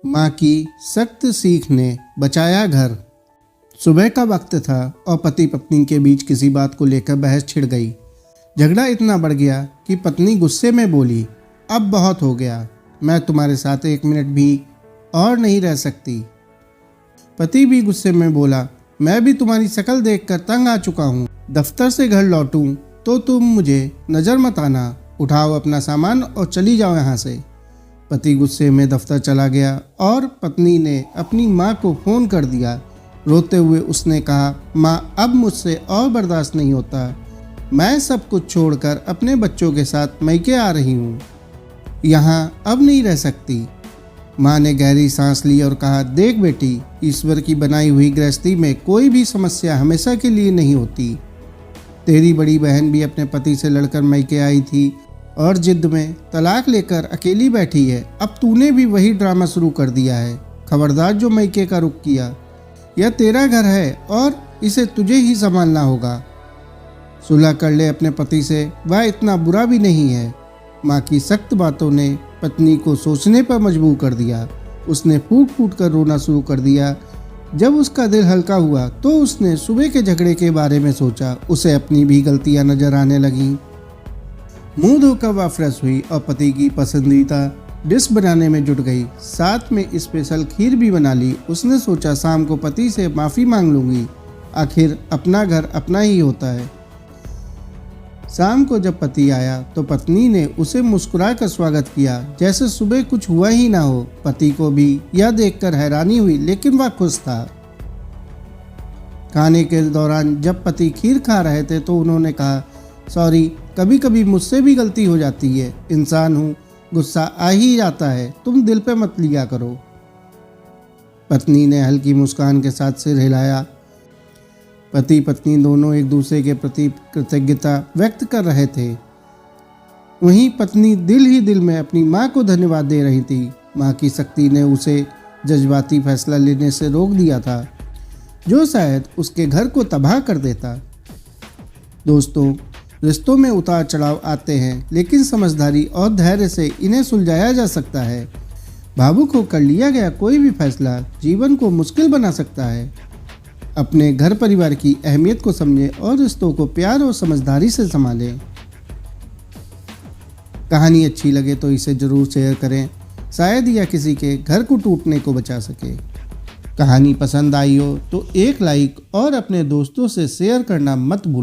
माँ की सख्त सीख ने बचाया घर। सुबह का वक्त था और पति पत्नी के बीच किसी बात को लेकर बहस छिड़ गई। झगड़ा इतना बढ़ गया कि पत्नी गुस्से में बोली, अब बहुत हो गया, मैं तुम्हारे साथ 1 मिनट भी और नहीं रह सकती। पति भी गुस्से में बोला, मैं भी तुम्हारी शक्ल देखकर तंग आ चुका हूँ। दफ्तर से घर लौटूं तो तुम मुझे नज़र मत आना, उठाओ अपना सामान और चली जाओ यहाँ से। पति गुस्से में दफ्तर चला गया और पत्नी ने अपनी माँ को फ़ोन कर दिया। रोते हुए उसने कहा, माँ अब मुझसे और बर्दाश्त नहीं होता, मैं सब कुछ छोड़कर अपने बच्चों के साथ मैके आ रही हूँ, यहाँ अब नहीं रह सकती। माँ ने गहरी सांस ली और कहा, देख बेटी, ईश्वर की बनाई हुई गृहस्थी में कोई भी समस्या हमेशा के लिए नहीं होती। तेरी बड़ी बहन भी अपने पति से लड़कर मैके आई थी और जिद में तलाक लेकर अकेली बैठी है। अब तूने भी वही ड्रामा शुरू कर दिया है। खबरदार जो मैके का रुख किया, यह तेरा घर है और इसे तुझे ही संभालना होगा। सुलह कर ले अपने पति से, वह इतना बुरा भी नहीं है। माँ की सख्त बातों ने पत्नी को सोचने पर मजबूर कर दिया। उसने फूट फूट कर रोना शुरू कर दिया। जब उसका दिल हल्का हुआ तो उसने सुबह के झगड़े के बारे में सोचा। उसे अपनी भी गलतियां नजर आने लगीं। मुंह धोकर वह फ्रेश हुई और पति की पसंदीदा डिश बनाने में जुट गई। साथ में स्पेशल खीर भी बना ली। उसने सोचा शाम को पति से माफ़ी मांग लूँगी, आखिर अपना घर अपना ही होता है। शाम को जब पति आया तो पत्नी ने उसे मुस्कुरा कर स्वागत किया, जैसे सुबह कुछ हुआ ही ना हो। पति को भी यह देखकर हैरानी हुई, लेकिन वह खुश था। खाने के दौरान जब पति खीर खा रहे थे तो उन्होंने कहा, सॉरी, कभी कभी मुझसे भी गलती हो जाती है, इंसान हूँ, गुस्सा आ ही जाता है, तुम दिल पे मत लिया करो। पत्नी ने हल्की मुस्कान के साथ सिर हिलाया। पति पत्नी दोनों एक दूसरे के प्रति कृतज्ञता व्यक्त कर रहे थे। वहीं पत्नी दिल ही दिल में अपनी माँ को धन्यवाद दे रही थी। माँ की सख्ती ने उसे जज्बाती फैसला लेने से रोक दिया था, जो शायद उसके घर को तबाह कर देता। दोस्तों, रिश्तों में उतार चढ़ाव आते हैं, लेकिन समझदारी और धैर्य से इन्हें सुलझाया जा सकता है। भावुक होकर लिया गया कोई भी फैसला जीवन को मुश्किल बना सकता है। अपने घर परिवार की अहमियत को समझें और रिश्तों को प्यार और समझदारी से संभालें। कहानी अच्छी लगे तो इसे ज़रूर शेयर करें, शायद यह किसी के घर को टूटने को बचा सके। कहानी पसंद आई हो तो एक लाइक और अपने दोस्तों से शेयर करना मत भूलें।